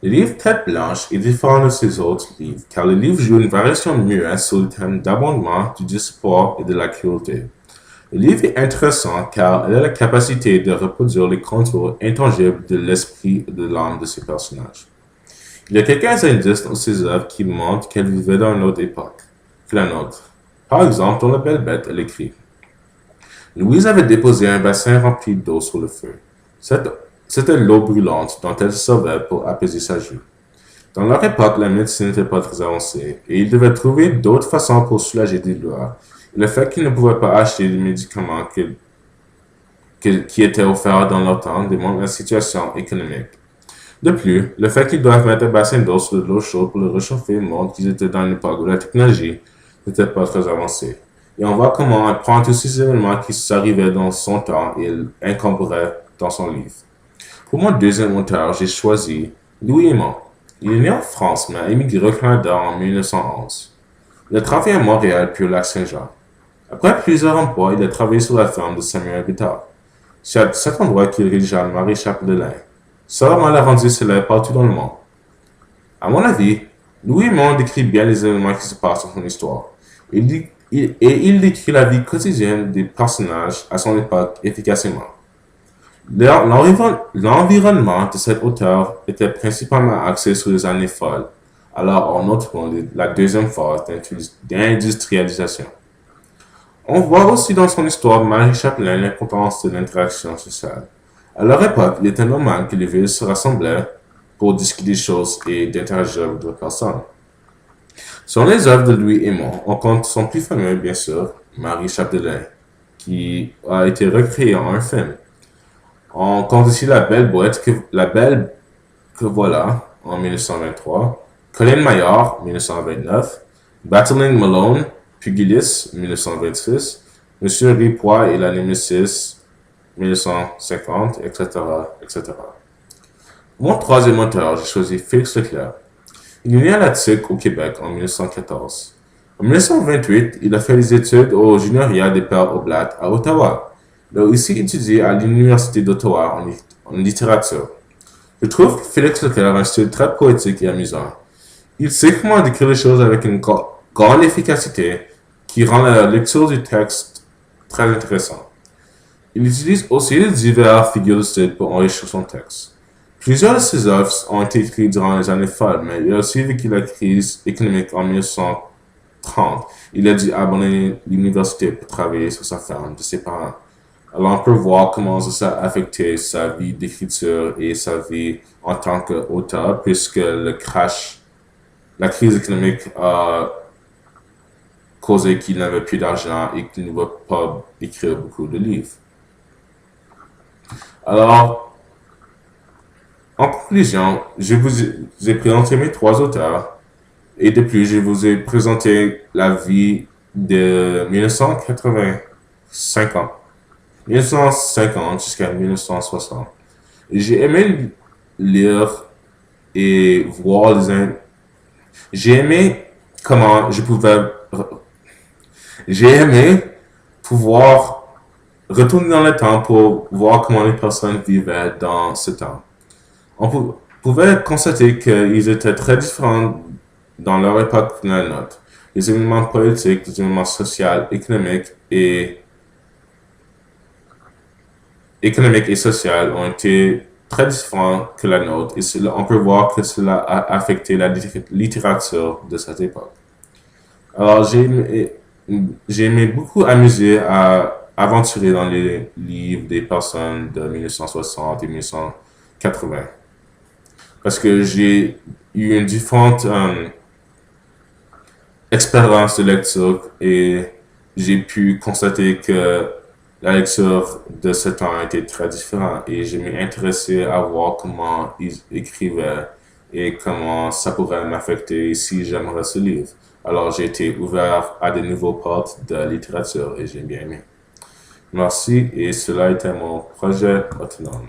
Le livre Tête blanche est différent de ses autres livres car le livre joue une variation muette sur le thème d'abondement, du désespoir et de la cruauté. Le livre est intéressant car il a la capacité de reproduire les contours intangibles de l'esprit et de l'âme de ses personnages. Il y a quelques indices dans ses œuvres qui montrent qu'elle vivait dans une autre époque que la nôtre. Par exemple, dans La Belle Bête, elle écrit Louise avait déposé un bassin rempli d'eau sur le feu. C'était l'eau brûlante dont elle se servait pour apaiser sa joue. Dans leur époque, la médecine n'était pas très avancée et ils devaient trouver d'autres façons pour soulager des douleurs. Et le fait qu'ils ne pouvaient pas acheter des médicaments qui étaient offerts dans leur temps démontre la situation économique. De plus, le fait qu'ils doivent mettre un bassin d'eau sur de l'eau chaude pour le réchauffer montre qu'ils étaient dans une époque où la technologie n'était pas très avancée. Et on voit comment elle prend tous ces événements qui s'arrivaient dans son temps et l'incorporait dans son livre. Pour mon deuxième auteur, j'ai choisi Louis Aymon. Il est né en France, mais a émigré au Canada en 1911. Il a travaillé à Montréal puis au Lac-Saint-Jean. Après plusieurs emplois, il a travaillé sur la ferme de Samuel Bittard. C'est à cet endroit qu'il rédigea Marie Chapdelaine. Ça l'a rendu célèbre partout dans le monde. À mon avis, Louis Aymon décrit bien les événements qui se passent dans son histoire. Il décrit la vie quotidienne des personnages à son époque efficacement. L'environnement de cet auteur était principalement axé sur les années folles, alors en outre la deuxième phase d'industrialisation. On voit aussi dans son histoire Marie Chapelain l'importance de l'interaction sociale. À leur époque, il était normal que les villes se rassemblaient pour discuter des choses et d'interagir avec d'autres personnes. Sur les œuvres de Louis Aymon, on compte son plus fameux, bien sûr, Marie Chapdelaine, qui a été recréée en un film. On compte aussi La Belle que voilà, en 1923, Colin Maillard, 1929, Battling Malone, Pugilis, 1926, Monsieur Ripois et la Némésis, 1950, etc., etc. Mon troisième auteur, j'ai choisi Félix Leclerc. Il est né à Latic, au Québec, en 1914. En 1928, il a fait des études au Junioriat des Pères Oblates à Ottawa. Il a aussi étudié à l'Université d'Ottawa en littérature. Je trouve que Félix Leclerc a un style très poétique et amusant. Il sait comment décrire les choses avec une grande efficacité qui rend la lecture du texte très intéressante. Il utilise aussi les diverses figures de style pour enrichir son texte. Plusieurs de ses œuvres ont été écrites durant les années folles, mais il a aussi vécu la crise économique en 1930. Il a dû abandonner l'université pour travailler sur sa ferme de ses parents. Alors on peut voir comment ça a affecté sa vie d'écriture et sa vie en tant qu'auteur, puisque la crise économique a causé qu'il n'avait plus d'argent et qu'il ne va pas écrire beaucoup de livres. Alors, en conclusion, je vous ai présenté mes trois auteurs et de plus, je vous ai présenté la vie de 1950 jusqu'à 1960. J'ai aimé lire et voir j'ai aimé comment j'ai aimé pouvoir retourner dans le temps pour voir comment les personnes vivaient dans ce temps. Pouvait constater qu'ils étaient très différents dans leur époque de la nôtre. Les événements politiques, les événements sociaux, économiques et sociaux ont été très différents que la nôtre et on peut voir que cela a affecté la littérature de cette époque. Alors j'ai aimé beaucoup amuser à aventurer dans les livres des personnes de 1960 et 1980 parce que j'ai eu une différente expérience de lecture et j'ai pu constater que la lecture de ce temps était très différente et je m'ai intéressé à voir comment ils écrivaient et comment ça pourrait m'affecter si j'aimerais ce livre. Alors j'ai été ouvert à de nouveaux portes de littérature et j'ai bien aimé. Merci et cela était mon projet autonome.